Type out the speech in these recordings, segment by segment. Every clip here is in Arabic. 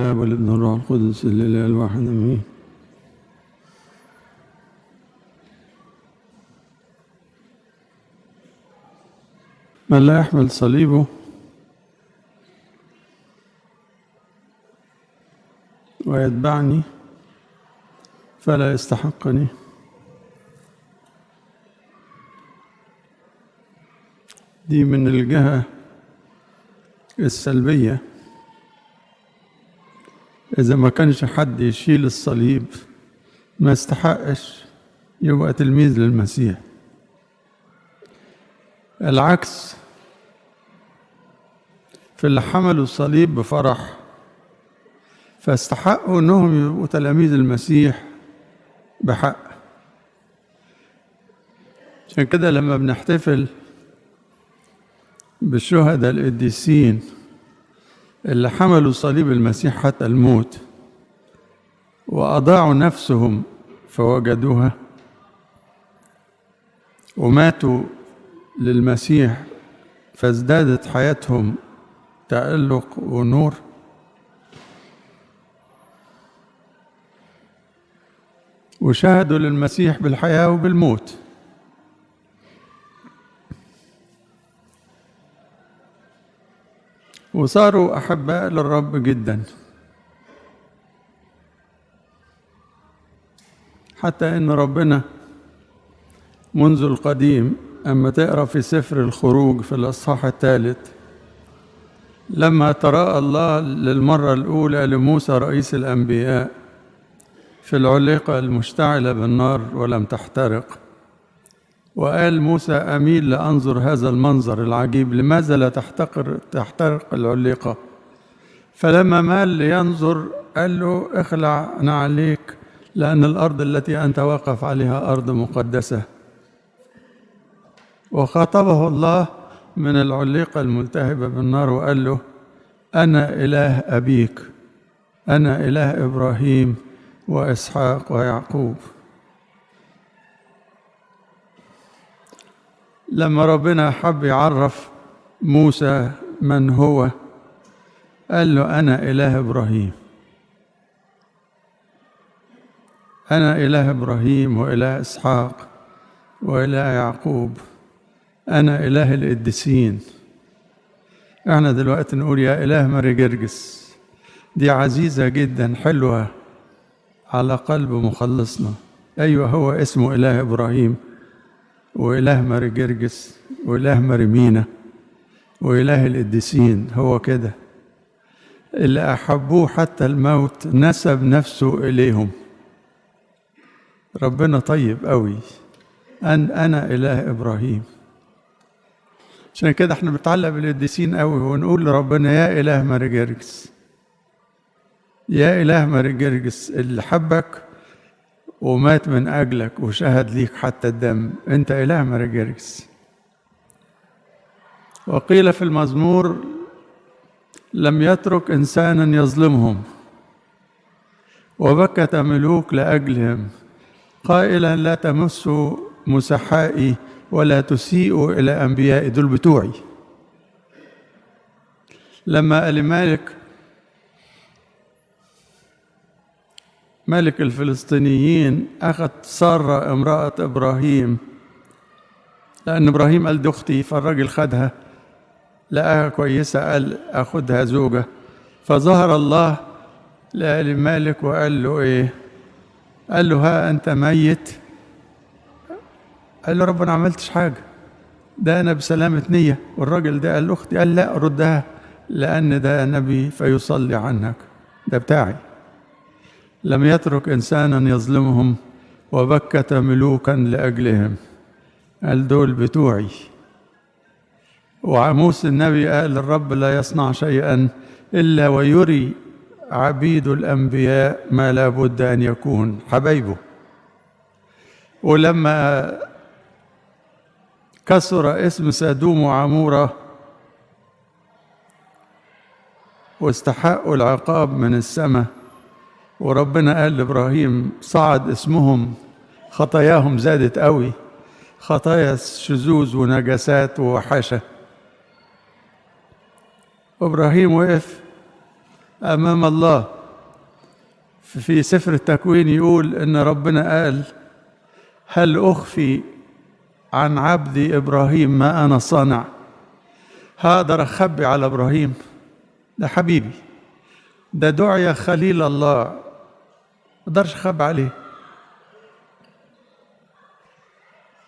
الآب والابن والروح القدس الإله الواحد آمين. من لا يحمل صليبه ويتبعني فلا يستحقني. دي من الجهة السلبية. إذا ما كانش حد يشيل الصليب ما يستحقش يبقى تلميذ للمسيح. العكس، في اللي حملوا الصليب بفرح فاستحقوا انهم يبقوا تلاميذ المسيح بحق. عشان كده لما بنحتفل بالشهداء القديسين اللي حملوا صليب المسيح حتى الموت وأضاعوا نفسهم فوجدوها وماتوا للمسيح فازدادت حياتهم تألق ونور، وشهدوا للمسيح بالحياة وبالموت. وصاروا أحباء للرب جدا، حتى إن ربنا منذ القديم أما تقرأ في سفر الخروج في الإصحاح 3 لما تراءى الله للمرة الأولى لموسى رئيس الأنبياء في العليقة المشتعلة بالنار ولم تحترق، وقال موسى أميل لأنظر هذا المنظر العجيب، لماذا لا تحترق العليقة؟ فلما مال لينظر قال له اخلع نعليك لأن الأرض التي أنت واقف عليها أرض مقدسة. وخاطبه الله من العليقة الملتهبة بالنار وقال له أنا إله أبيك، أنا إله إبراهيم وإسحاق ويعقوب. لما ربنا حب يعرف موسى من هو قال له أنا إله إبراهيم، أنا إله إبراهيم وإله إسحاق وإله يعقوب، أنا إله القديسين. احنا دلوقتي نقول يا إله ماري جرجس، دي عزيزة جدا حلوة على قلب مخلصنا. أيوة، هو اسمه إله إبراهيم وإله ماري جرجس وإله ماري مينا وإله القديسين. هو كده اللي أحبوه حتى الموت نسب نفسه إليهم. ربنا طيب قوي. أنا إله إبراهيم. عشان كده احنا بنتعلق بالقديسين قوي ونقول لربنا يا إله ماري جرجس، يا إله ماري جرجس اللي حبك ومات من أجلك وشهد ليك حتى الدم، أنت إله ماري جرجس. وقيل في المزمور لم يترك إنسانا يظلمهم وبكت ملوك لأجلهم قائلا لا تمسوا مسحائي ولا تسيئوا إلى أنبيائي. دول بتوعي. لما قال ملك الفلسطينيين أخذ سارة امرأة إبراهيم، لأن إبراهيم قال دي أختي، فالراجل خدها لقاها كويسة قال أخدها زوجة. فظهر الله لآل مالك وقال له إيه؟ قال له ها أنت ميت. قال له ربنا عملتش حاجة، ده أنا بسلامة نية. والراجل ده قال له أختي، قال لا ردها لأن ده نبي فيصلي عنك، ده بتاعي. لم يترك إنسانا يظلمهم وبكت ملوكا لأجلهم. قال دول بتوعي. وعموس النبي قال الرب لا يصنع شيئا إلا ويري عبيد الأنبياء ما لا بد أن يكون حبايبه. ولما كسر اسم سدوم وعمورة واستحقوا العقاب من السماء، وربنا قال لإبراهيم صعد اسمهم، خطاياهم زادت قوي، خطايا شذوذ ونجاسات ووحشة. وإبراهيم وقف أمام الله. في سفر التكوين يقول إن ربنا قال: هل أخفي عن عبدي إبراهيم ما أنا صانع؟ هقدر أخبي على إبراهيم؟ ده حبيبي، ده دعي خليل الله، ما أقدرش أخبي عليه.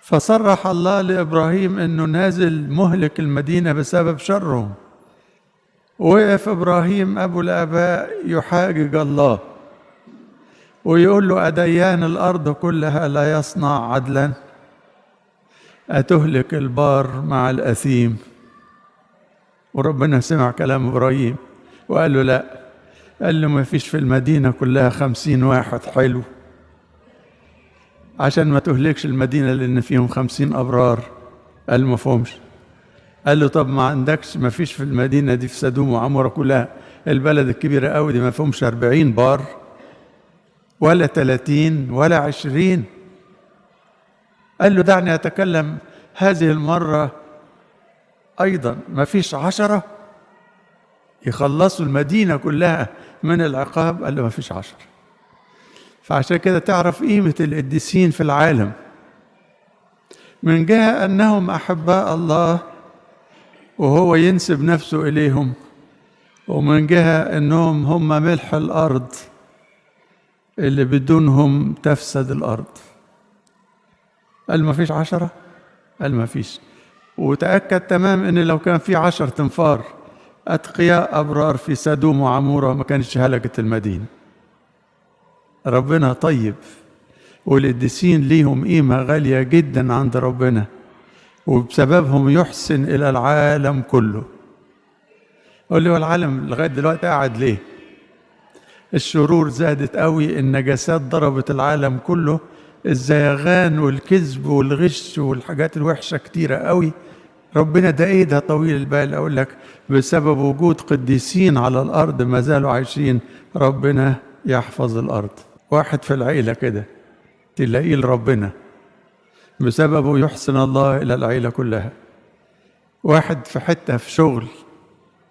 فصرح الله لإبراهيم إنه نازل مهلك المدينة بسبب شرهم. وقف إبراهيم أبو الآباء يحاجج الله ويقول له: أديان الأرض كلها لا يصنع عدلا؟ أتهلك البار مع الأثيم؟ وربنا سمع كلام إبراهيم وقال له: لا. قال له: ما فيش في المدينة كلها 50 واحد حلو عشان ما تهلكش المدينة لأن فيهم 50 أبرار. قال: ما فهمش. قال له: طب ما عندكش، ما فيش في المدينة دي، في سدوم وعمورة كلها البلد الكبيرة قوي دي، ما فيهمش 40 بار ولا 30 ولا 20؟ قال له: دعني أتكلم هذه المرة أيضا، ما فيش 10 يخلصوا المدينة كلها من العقاب؟ قال له: ما فيش 10. فعشان كده تعرف قيمة القديسين في العالم، من جهة أنهم أحباء الله وهو ينسب نفسه إليهم، ومن جهة أنهم هم ملح الأرض اللي بدونهم تفسد الأرض. قال: ما فيش 10؟ قال: ما فيش. وتأكد تمام أن لو كان في 10 تنفار أتقياء أبرار في سدوم وعمورة ما كانتش هلكت المدينة. ربنا طيب، والقديسين ليهم قيمة غالية جدا عند ربنا، وبسببهم يحسن إلى العالم كله. قول لي: والعالم لغاية دلوقتي قاعد ليه؟ الشرور زادت قوي، النجاسات ضربت العالم كله، الزيغان والكذب والغش والحاجات الوحشة كتيرة قوي. ربنا ده ايه ده طويل البال؟ اقول لك: بسبب وجود قديسين على الارض ما زالوا عايشين، ربنا يحفظ الارض. واحد في العيلة كده تلاقيه لربنا، بسببه يحسن الله الى العيلة كلها. واحد في حتة في شغل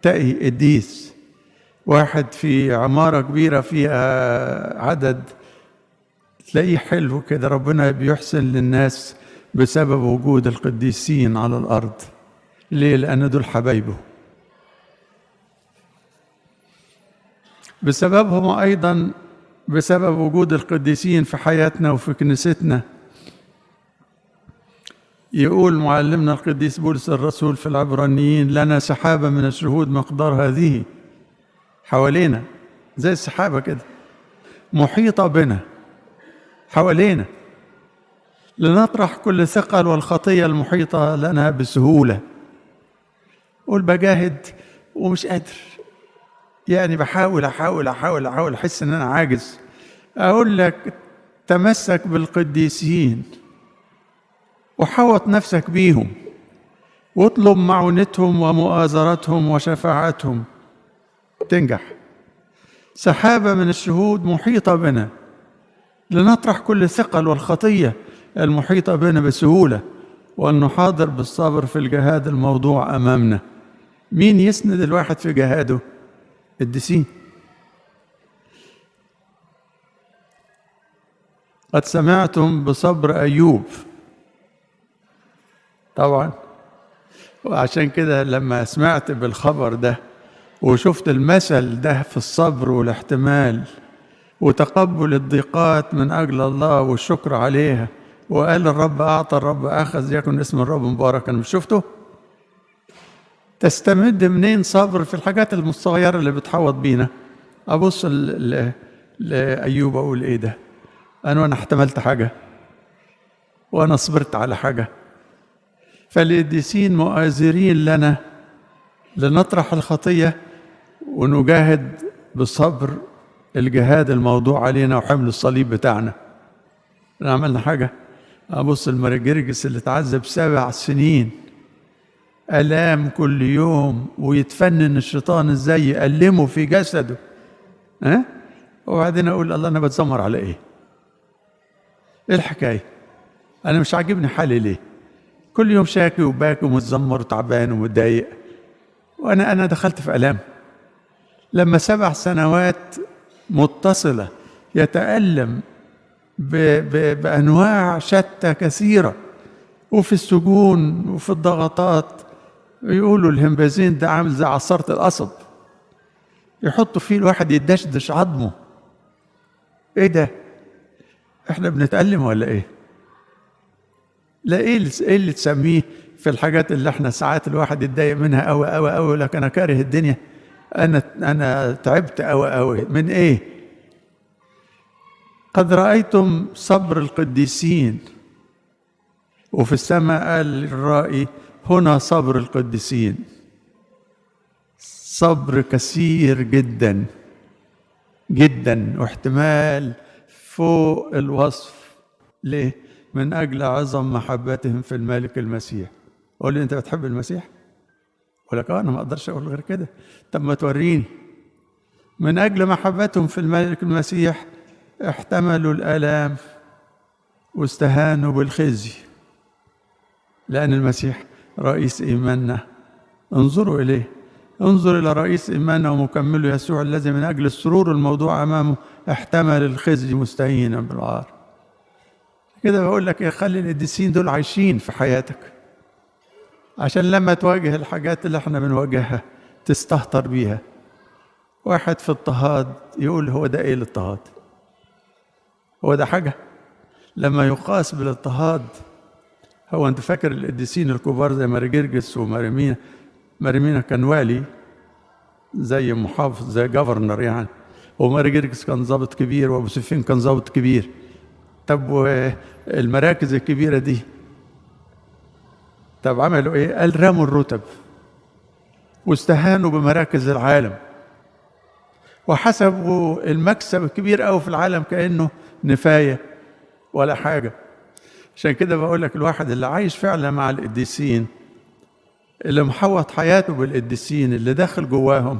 تقي قديس، واحد في عمارة كبيرة فيها عدد تلاقيه حلو كده، ربنا بيحسن للناس بسبب وجود القديسين على الأرض. ليه؟ لأن دول حبايبه. بسببهم أيضا، بسبب وجود القديسين في حياتنا وفي كنيستنا، يقول معلمنا القديس بولس الرسول في العبرانيين: لنا سحابة من الشهود مقدار هذه حوالينا، زي السحابة كده محيطة بنا حوالينا، لنطرح كل ثقل والخطية المحيطة لنا بسهولة. قول: بجاهد ومش قادر، يعني بحاول أحس إن أنا عاجز. أقول لك: تمسك بالقديسين وحوط نفسك بيهم، واطلب معونتهم ومؤازرتهم وشفاعتهم، تنجح. سحابة من الشهود محيطة بنا، لنطرح كل ثقل والخطية المحيطة بنا بسهولة، وأن نحاضر بالصبر في الجهاد الموضوع أمامنا. مين يسند الواحد في جهاده؟ القديسين. قد سمعتم بصبر أيوب. طبعا، وعشان كده لما سمعت بالخبر ده وشفت المثل ده في الصبر والاحتمال وتقبل الضيقات من أجل الله والشكر عليها، وقال: الرب أعطى الرب أخذ، يكن اسم الرب مباركا. مش شفته؟ تستمد منين صبر في الحاجات الصغيرة اللي بتحوط بينا؟ أبص لأيوب أقول: إيه ده؟ أنا احتملت حاجة وأنا صبرت على حاجة. فالقديسين مؤازرين لنا لنطرح الخطية ونجاهد بصبر الجهاد الموضوع علينا وحمل الصليب بتاعنا. عملنا حاجة؟ أبص المرجرجس اللي اتعذب 7 سنين آلام كل يوم، ويتفنن الشيطان ازاي يألمه في جسده، وبعدين أقول: الله، أنا بتذمر على إيه الحكاية؟ أنا مش عاجبني حالي ليه؟ كل يوم شاكي وباكي ومتذمر وتعبان ومتضايق، وأنا دخلت في آلام. لما 7 سنوات متصلة يتألم بأنواع شتى كثيرة، وفي السجون وفي الضغطات. يقولوا الهمبازين ده عامل زي عصارة القصب، يحطوا فيه الواحد يدشدش عظمه. ايه ده؟ احنا بنتألم ولا ايه؟ لا، ايه اللي تسميه في الحاجات اللي احنا ساعات الواحد يتضايق منها قوي قوي قوي، لكن انا كاره الدنيا، انا تعبت قوي قوي من ايه؟ قد رأيتم صبر القديسين، وفي السماء قال الرائي هنا صبر القديسين. صبر كثير جدا جدا، واحتمال فوق الوصف. ليه؟ من أجل عظم محبتهم في الملك المسيح. قول لي أنت بتحب المسيح؟ أقول لك أنا ما أقدرش أقول غير كده. طب ما توريني. من أجل محبتهم في الملك المسيح احتملوا الآلام واستهانوا بالخزي، لأن المسيح رئيس إيماننا. انظروا إليه، انظر إلى رئيس إيماننا ومكمله يسوع، الذي من أجل السرور الموضوع أمامه احتمل الخزي مستهينا بالعار. كده بقول لك خلي القديسين دول عايشين في حياتك، عشان لما تواجه الحاجات اللي احنا بنواجهها تستهتر بيها. واحد في اضطهاد يقول هو ده ايه الاضطهاد؟ هو ده حاجة؟ لما يقاس بالاضطهاد، هو انت فاكر القديسين الكبار زي ماري جرجس وماريمينا؟ ماريمينا كان والي زي محافظ زي جفرنر يعني، وماري جرجس كان ضابط كبير، وابو سفين كان ضابط كبير. طب والمراكز الكبيرة دي طب عملوا ايه؟ قال رموا الرتب واستهانوا بمراكز العالم، وحسبوا المكسب الكبير قوي في العالم كأنه نفاية ولا حاجة. عشان كده بقول لك الواحد اللي عايش فعلا مع القديسين، اللي محوط حياته بالقديسين، اللي داخل جواهم،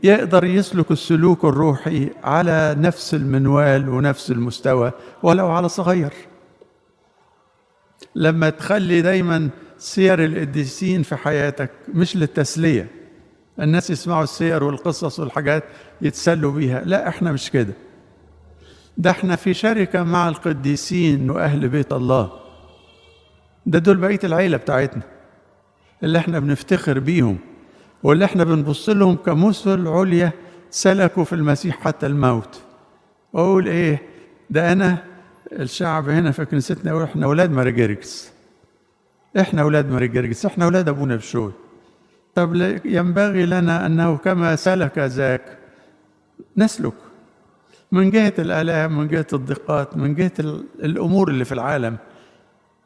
يقدر يسلك السلوك الروحي على نفس المنوال ونفس المستوى ولو على صغير. لما تخلي دايما سير القديسين في حياتك مش للتسلية، الناس يسمعوا السير والقصص والحاجات يتسلوا بيها، لا احنا مش كده. ده احنا في شركة مع القديسين وأهل بيت الله. ده دول بقية العيلة بتاعتنا اللي احنا بنفتخر بيهم، واللي احنا بنبص لهم كمثل عليا سلكوا في المسيح حتى الموت. واقول ايه ده؟ انا الشعب هنا في كنيستنا يقول احنا اولاد ماري جرجس، احنا اولاد ماري جرجس، احنا اولاد ابونا بشوي. طب ينبغي لنا انه كما سلك ذاك نسلك، من جهة الآلام، من جهة الضيقات، من جهة الأمور اللي في العالم.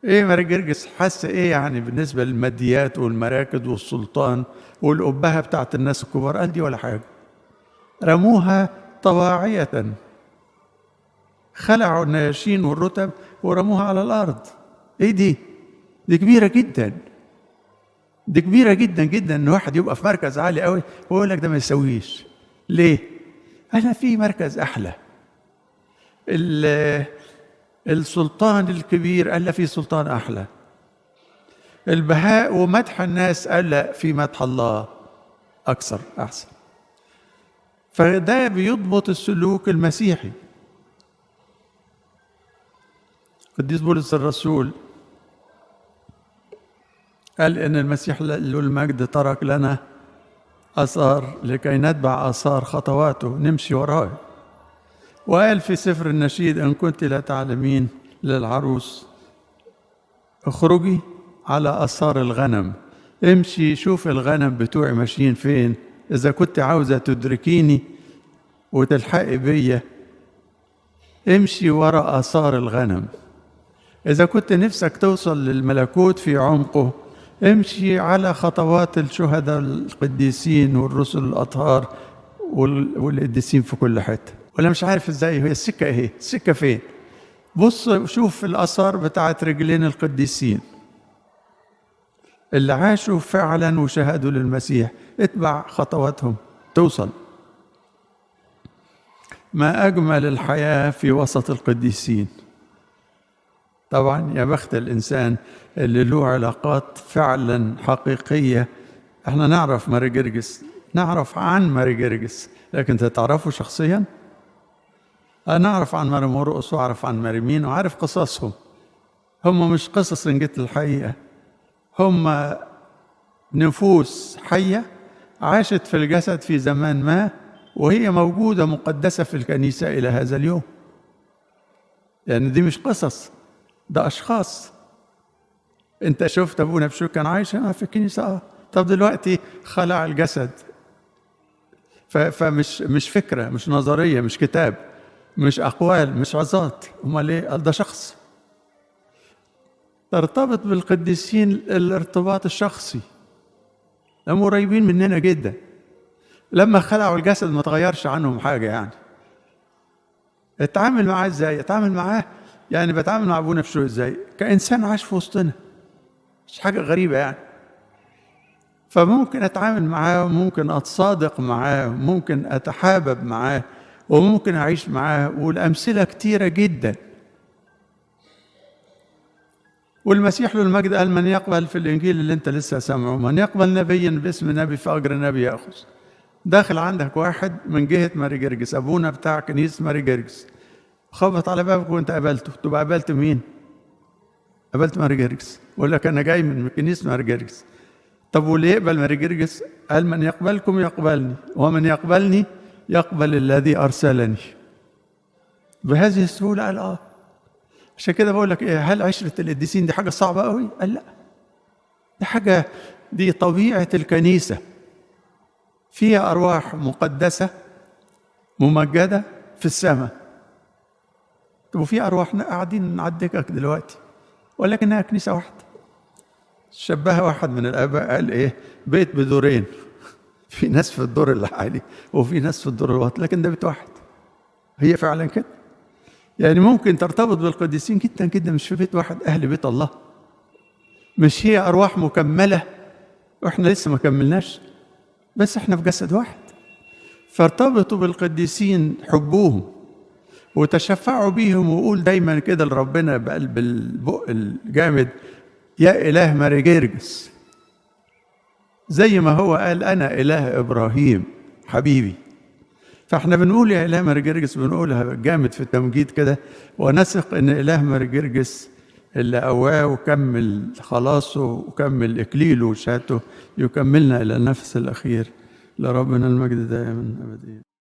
إيه ماري جرجس حس إيه يعني بالنسبة للماديات والمراكز والسلطان والأبهة بتاعت الناس الكبار؟ قال دي ولا حاجة، رموها طواعية، خلعوا النياشين والرتب ورموها على الأرض. إيه دي؟ دي كبيرة جدا، دي كبيرة جدا جدا إن واحد يبقى في مركز عالي قوي ويقول لك ده ما يسويش. ليه؟ أنا في مركز أحلى. السلطان الكبير قال لا في سلطان أحلى. البهاء ومدح الناس قال لا في مدح الله أكثر أحسن. فده بيضبط السلوك المسيحي. قديس بولس الرسول قال إن المسيح له المجد ترك لنا آثار لكي نتبع آثار خطواته، نمشي وراه. وقال في سفر النشيد إن كنت لا تعلمين للعروس اخرجي على آثار الغنم، امشي شوف الغنم بتوعي ماشيين فين. إذا كنت عاوزة تدركيني وتلحقي بيا امشي وراء آثار الغنم. إذا كنت نفسك توصل للملكوت في عمقه امشي على خطوات الشهداء القديسين والرسل الأطهار والقديسين في كل حتة. ولا مش عارف ازاي هي السكة ايه؟ السكة فين؟ بص شوف الآثار بتاعت رجلين القديسين اللي عاشوا فعلا وشهدوا للمسيح، اتبع خطواتهم توصل. ما أجمل الحياة في وسط القديسين. طبعا يا بخت الإنسان اللي له علاقات فعلا حقيقية. احنا نعرف ماري جرجس نعرف عن ماري جرجس، لكن تعرفوا شخصيا؟ أنا أعرف عن ماري مرقس وأعرف عن ماري مين وعارف قصصهم. هم مش قصص إن جت الحقيقة، هم نفوس حية عاشت في الجسد في زمان ما، وهي موجودة مقدسة في الكنيسة إلى هذا اليوم. يعني دي مش قصص، ده أشخاص. أنت شفت أبونا بشوي كان عايش هنا في الكنيسة، طب دلوقتي خلع الجسد. فمش فكرة، مش نظرية، مش كتاب، مش أقوال، مش عظات. أمال إيه؟ ده شخص. ترتبط بالقديسين الارتباط الشخصي، هم قريبين مننا جدا. لما خلعوا الجسد ما تغيرش عنهم حاجة. يعني اتعامل معاه ازاي؟ اتعامل معاه يعني بتعامل مع ابونا بشوي ازاي؟ كإنسان عاش في وسطنا، مش حاجة غريبة يعني. فممكن اتعامل معاه، وممكن اتصادق معاه، وممكن اتحابب معاه، وممكن اعيش معاه، والامثلة كتيرة جدا. والمسيح له المجد قال: من يقبل في الانجيل اللي انت لسه سامعه، من يقبل نبيا باسم نبي فاجر نبي ياخذ. داخل عندك واحد من جهة ماري جرجس، ابونا بتاع كنيسة ماري جرجس، خبط على بابك وانت قابلته، تبقى قابلت مين؟ قابلت ماري جرجس. يقول لك انا جاي من كنيسة ماري جرجس. طب واللي يقبل ماري جرجس قال: من يقبلكم يقبلني، ومن يقبلني يقبل الذي ارسلني. بهذه السهولة قال عشان كده بقول لك ايه، هل عشرة القديسين دي حاجة صعبة قوي؟ قال لا، دي حاجة، دي طبيعة الكنيسة، فيها أرواح مقدسة ممجدة في السماء، وفي أرواح قاعدين نعدكك دلوقتي، ولكنها كنيسة واحدة. شبهها واحد من الآباء قال إيه، بيت بدورين، في ناس في الدور العالي وفي ناس في الدور الواطي، لكن ده بيت واحد. هي فعلا كده. يعني ممكن ترتبط بالقديسين جدا جدا، مش في بيت واحد، أهل بيت الله. مش هي أرواح مكملة وإحنا لسه ما كملناش، بس إحنا في جسد واحد. فارتبطوا بالقديسين، حبوهم وتشفعوا بيهم. وقول دايما كده لربنا بقلب البق الجامد: يا إله ماري جرجس، زي ما هو قال أنا إله إبراهيم حبيبي. فاحنا بنقول يا إله ماري جرجس، بنقولها جامد في التمجيد كده، ونثق إن إله ماري جرجس اللي قواه وكمل خلاصه وكمل إكليله وشهادته يكملنا إلى النفس الأخير. لربنا المجد دائما أبديا.